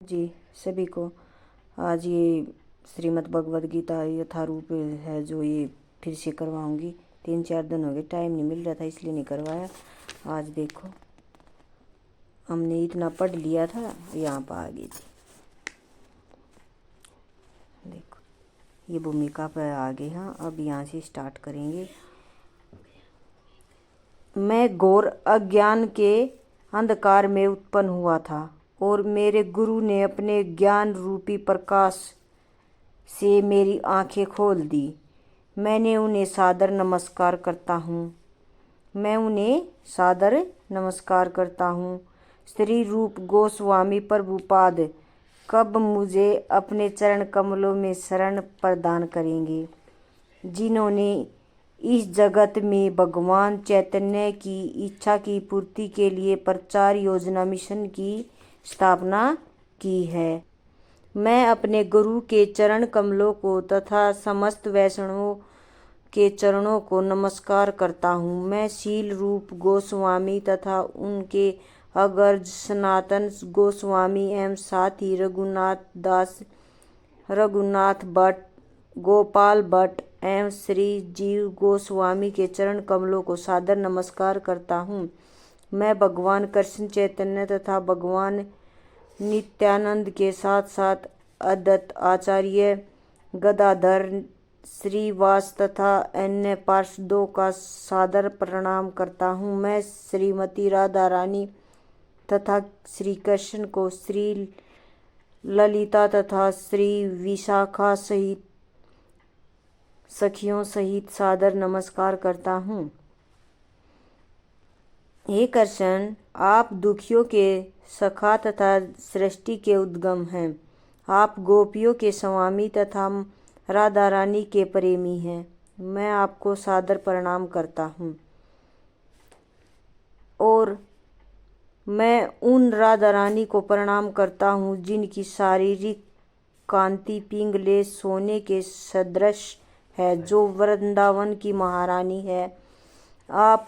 जी सभी को। आज ये श्रीमद् भगवद गीता यथारूप है जो ये फिर से करवाऊंगी। 3-4 दिन हो गए, टाइम नहीं मिल रहा था इसलिए नहीं करवाया। आज देखो हमने इतना पढ़ लिया था, यहाँ पर आ गई थी। देखो ये भूमिका पर आ गए। हाँ, अब यहाँ से स्टार्ट करेंगे। मैं घोर अज्ञान के अंधकार में उत्पन्न हुआ था और मेरे गुरु ने अपने ज्ञान रूपी प्रकाश से मेरी आंखें खोल दी। मैंने उन्हें सादर नमस्कार करता हूँ। श्री रूप गोस्वामी प्रभुपाद कब मुझे अपने चरण कमलों में शरण प्रदान करेंगे, जिन्होंने इस जगत में भगवान चैतन्य की इच्छा की पूर्ति के लिए प्रचार योजना मिशन की स्थापना की है। मैं अपने गुरु के चरण कमलों को तथा समस्त वैष्णवों के चरणों को नमस्कार करता हूँ। मैं शील रूप गोस्वामी तथा उनके अग्रज सनातन गोस्वामी एवं साथ ही रघुनाथ भट्ट, गोपाल भट्ट एवं श्री जीव गोस्वामी के चरण कमलों को सादर नमस्कार करता हूँ। मैं भगवान कृष्ण चैतन्य तथा भगवान नित्यानंद के साथ साथ अद्वैत आचार्य गदाधर श्रीवास तथा अन्य पार्षदों का सादर प्रणाम करता हूँ। मैं श्रीमती राधा रानी तथा श्री कृष्ण को, श्री ललिता तथा श्री विशाखा सहित सखियों सहित सादर नमस्कार करता हूँ। हे कृष्ण, आप दुखियों के सखा तथा सृष्टि के उद्गम हैं। आप गोपियों के स्वामी तथा राधा रानी के प्रेमी हैं। मैं आपको सादर प्रणाम करता हूँ और मैं उन राधा रानी को प्रणाम करता हूँ जिनकी शारीरिक कांति पिंगले सोने के सदृश है, जो वृंदावन की महारानी है। आप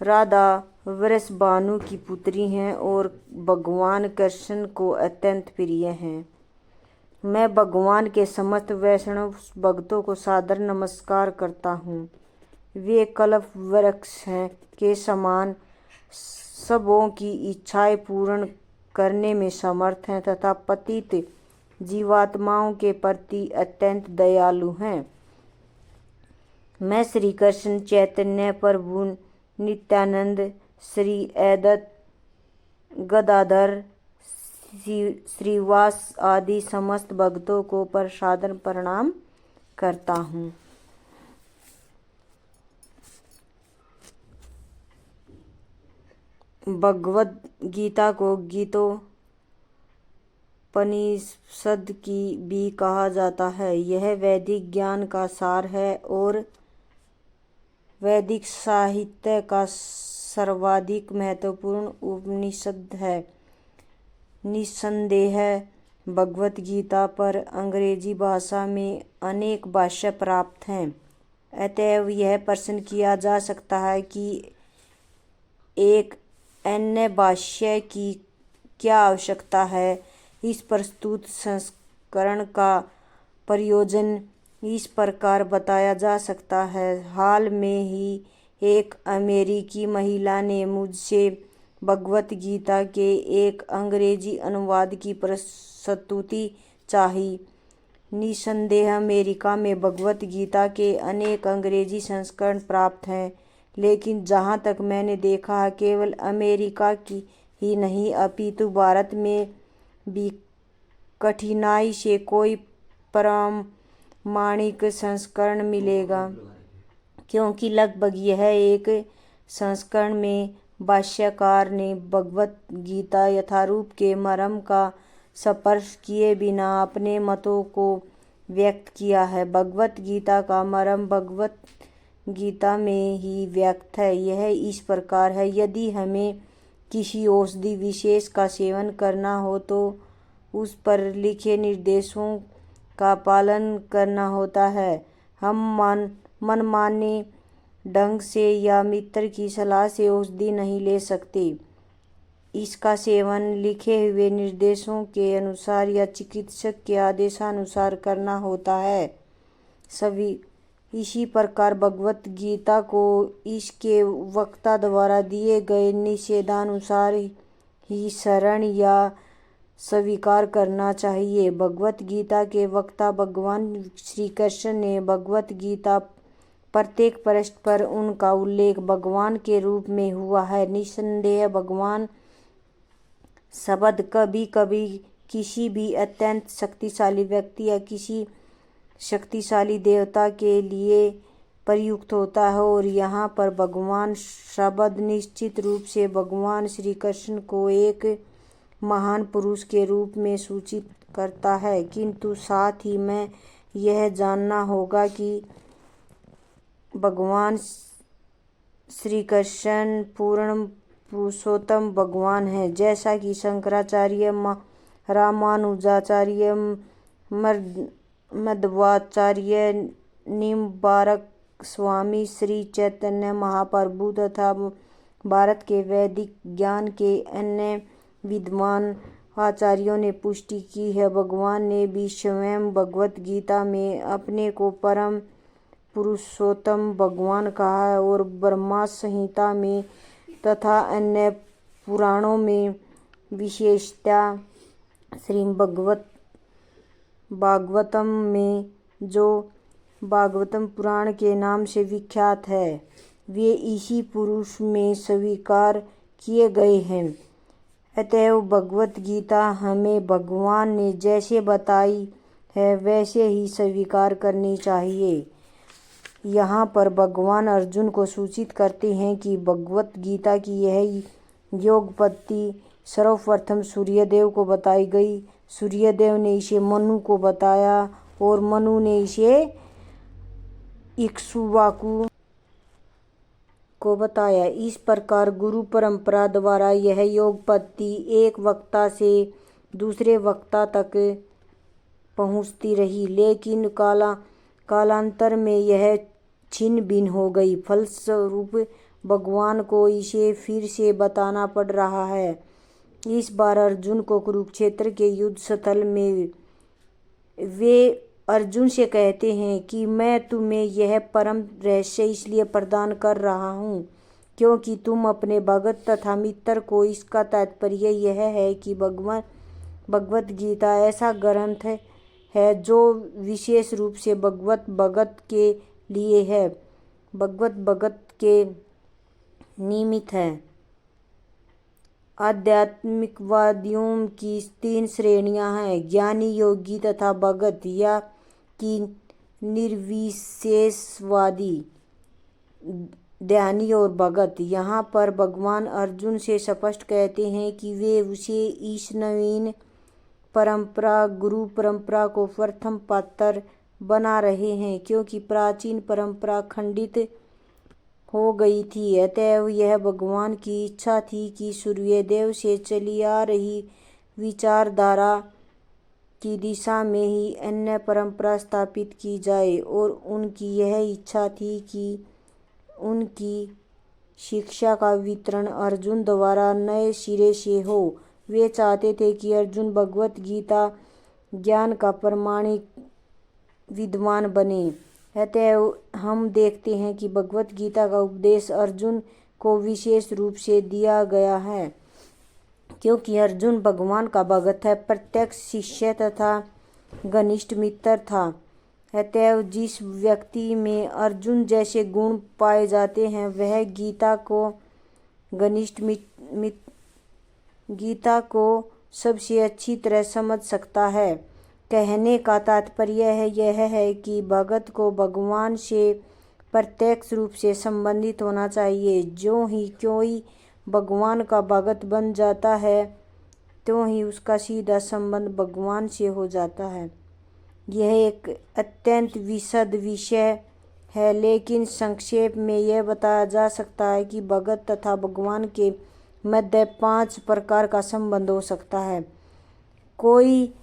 राधा वृषभानु की पुत्री हैं और भगवान कृष्ण को अत्यंत प्रिय हैं। मैं भगवान के समस्त वैष्णव भक्तों को सादर नमस्कार करता हूँ। वे कल्प वृक्ष हैं के समान सबों की इच्छाएं पूर्ण करने में समर्थ हैं तथा पतित जीवात्माओं के प्रति अत्यंत दयालु हैं। मैं श्री कृष्ण चैतन्य प्रभु नित्यानंद, श्री अद्वैत गदाधर श्रीवास आदि समस्त भक्तों को सादर प्रणाम करता हूँ। भगवद गीता को गीतोपनिषद की भी कहा जाता है। यह वैदिक ज्ञान का सार है और वैदिक साहित्य का सर्वाधिक महत्वपूर्ण उपनिषद है। निस्संदेह भगवद गीता पर अंग्रेजी भाषा में अनेक भाष्य प्राप्त हैं। अतएव यह प्रश्न किया जा सकता है कि एक अन्य भाष्य की क्या आवश्यकता है। इस प्रस्तुत संस्करण का प्रयोजन इस प्रकार बताया जा सकता है। हाल में ही एक अमेरिकी महिला ने मुझसे भगवद गीता के एक अंग्रेजी अनुवाद की प्रस्तुति चाही। निसंदेह अमेरिका में भगवद गीता के अनेक अंग्रेजी संस्करण प्राप्त हैं, लेकिन जहाँ तक मैंने देखा है केवल अमेरिका की ही नहीं अपितु भारत में भी कठिनाई से कोई प्रामाणिक संस्करण मिलेगा, क्योंकि लगभग यह एक संस्करण में भाष्यकार ने भगवद गीता यथारूप के मर्म का स्पर्श किए बिना अपने मतों को व्यक्त किया है। भगवद गीता का मर्म भगवद गीता में ही व्यक्त है। यह इस प्रकार है, यदि हमें किसी औषधि विशेष का सेवन करना हो तो उस पर लिखे निर्देशों का पालन करना होता है। हम मनमाने ढंग से या मित्र की सलाह से औषधि नहीं ले सकते। इसका सेवन लिखे हुए निर्देशों के अनुसार या चिकित्सक के आदेशानुसार करना होता है। सभी इसी प्रकार भगवत गीता को इसके वक्ता द्वारा दिए गए निषेधानुसार ही शरण या स्वीकार करना चाहिए। भगवत गीता के वक्ता भगवान श्री कृष्ण ने भगवत गीता प्रत्येक पृष्ठ पर उनका उल्लेख भगवान के रूप में हुआ है। निसंदेह भगवान शब्द कभी कभी किसी भी अत्यंत शक्तिशाली व्यक्ति या किसी शक्तिशाली देवता के लिए प्रयुक्त होता है और यहाँ पर भगवान शब्द निश्चित रूप से भगवान श्री कृष्ण को एक महान पुरुष के रूप में सूचित करता है। किंतु साथ ही में यह जानना होगा कि भगवान श्री कृष्ण पूर्ण पुरुषोत्तम भगवान है। जैसा कि शंकराचार्य, रामानुजाचार्य, मध्वाचार्य, निम्बारक स्वामी, श्री चैतन्य महाप्रभु तथा भारत के वैदिक ज्ञान के अन्य विद्वान आचार्यों ने पुष्टि की है। भगवान ने भी स्वयं भगवत गीता में अपने को परम पुरुषोत्तम भगवान कहा है और ब्रह्मा संहिता में तथा अन्य पुराणों में विशेषतः श्रीमद् भागवतम में, जो भागवतम पुराण के नाम से विख्यात है, वे इसी पुरुष में स्वीकार किए गए हैं। अतएव भगवत गीता हमें भगवान ने जैसे बताई है वैसे ही स्वीकार करनी चाहिए। यहाँ पर भगवान अर्जुन को सूचित करते हैं कि भगवत गीता की यह योग पद्धति सर्वप्रथम सूर्यदेव को बताई गई। सूर्यदेव ने इसे मनु को बताया और मनु ने इसे इक्ष्वाकु को बताया। इस प्रकार गुरु परंपरा द्वारा यह योग पद्धति एक वक्ता से दूसरे वक्ता तक पहुँचती रही, लेकिन कालांतर में यह छिन्न भिन्न हो गई। फलस्वरूप भगवान को इसे फिर से बताना पड़ रहा है। इस बार अर्जुन को कुरुक्षेत्र के युद्ध स्थल में वे अर्जुन से कहते हैं कि मैं तुम्हें यह परम रहस्य इसलिए प्रदान कर रहा हूँ क्योंकि तुम अपने भगत तथा मित्र को। इसका तात्पर्य यह है कि भगवत गीता ऐसा ग्रंथ है जो विशेष रूप से भगवत भगत के लिए है, भगवत भगत के निमित्त है। आध्यात्मिकवादियों की 3 श्रेणियां हैं, ज्ञानी, योगी तथा भगत, या कि निर्विशेषवादी, ध्यानी और भगत। यहाँ पर भगवान अर्जुन से स्पष्ट कहते हैं कि वे उसे इस नवीन परंपरा गुरु परंपरा को प्रथम पात्र बना रहे हैं क्योंकि प्राचीन परंपरा खंडित हो गई थी। अतएव यह भगवान की इच्छा थी कि सूर्यदेव से चली आ रही विचारधारा की दिशा में ही अन्य परंपरा स्थापित की जाए और उनकी यह इच्छा थी कि उनकी शिक्षा का वितरण अर्जुन द्वारा नए सिरे से हो। वे चाहते थे कि अर्जुन भगवत गीता ज्ञान का प्रमाणिक विद्वान बने। अतएव हम देखते हैं कि भगवत गीता का उपदेश अर्जुन को विशेष रूप से दिया गया है क्योंकि अर्जुन भगवान का भगत है, प्रत्यक्ष शिष्य तथा घनिष्ठ मित्र था। अतएव जिस व्यक्ति में अर्जुन जैसे गुण पाए जाते हैं वह गीता को सबसे अच्छी तरह समझ सकता है। कहने का तात्पर्य यह है कि भगत को भगवान से प्रत्यक्ष रूप से संबंधित होना चाहिए। जो ही कोई भगवान का भगत बन जाता है त्यों ही उसका सीधा संबंध भगवान से हो जाता है। यह एक अत्यंत विशद विषय है, लेकिन संक्षेप में यह बताया जा सकता है कि भगत तथा भगवान के मध्य 5 प्रकार का संबंध हो सकता है। कोई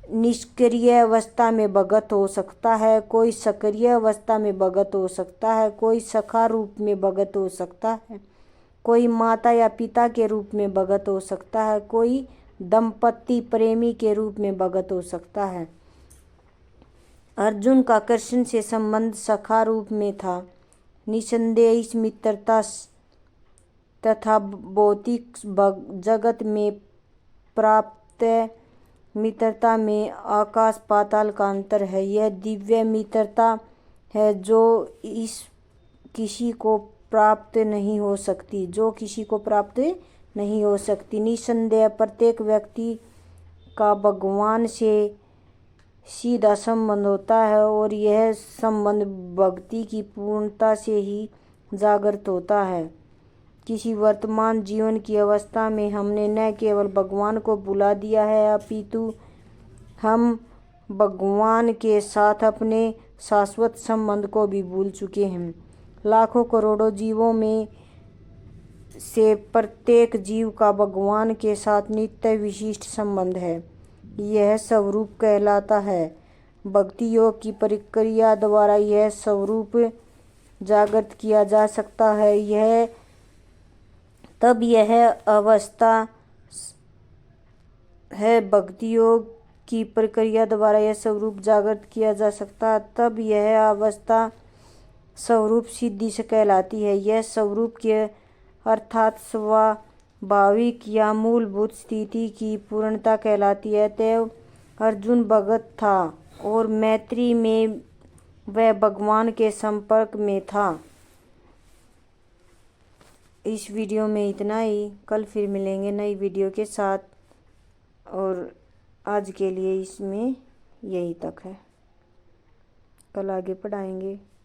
निष्क्रिय अवस्था में भगत हो सकता है, कोई सक्रिय अवस्था में भगत हो सकता है, कोई सखा रूप में भगत हो सकता है, कोई माता या पिता के रूप में भगत हो सकता है, कोई दंपति प्रेमी के रूप में भगत हो सकता है। अर्जुन का कृष्ण से संबंध सखा रूप में था। निसंदेह इस मित्रता तथा भौतिक जगत में प्राप्त मित्रता में आकाश पाताल का अंतर है। यह दिव्य मित्रता है जो किसी को प्राप्त नहीं हो सकती। निसंदेह प्रत्येक व्यक्ति का भगवान से सीधा संबंध होता है और यह संबंध भक्ति की पूर्णता से ही जागृत होता है। किसी वर्तमान जीवन की अवस्था में हमने न केवल भगवान को भुला दिया है, अपितु हम भगवान के साथ अपने शाश्वत संबंध को भी भूल चुके हैं। लाखों करोड़ों जीवों में से प्रत्येक जीव का भगवान के साथ नित्य विशिष्ट संबंध है। यह स्वरूप कहलाता है। भक्ति योग की प्रक्रिया द्वारा यह स्वरूप जागृत किया जा सकता है। यह अवस्था है भक्ति योग की प्रक्रिया द्वारा यह स्वरूप जागृत किया जा सकता है, तब यह अवस्था स्वरूप सिद्धि से कहलाती है। यह स्वरूप के अर्थात स्वाभाविक या मूलभूत स्थिति की पूर्णता कहलाती है। अतएव अर्जुन भगत था और मैत्री में वह भगवान के संपर्क में था। इस वीडियो में इतना ही। कल फिर मिलेंगे नई वीडियो के साथ और आज के लिए इसमें यही तक है। कल आगे पढ़ाएंगे।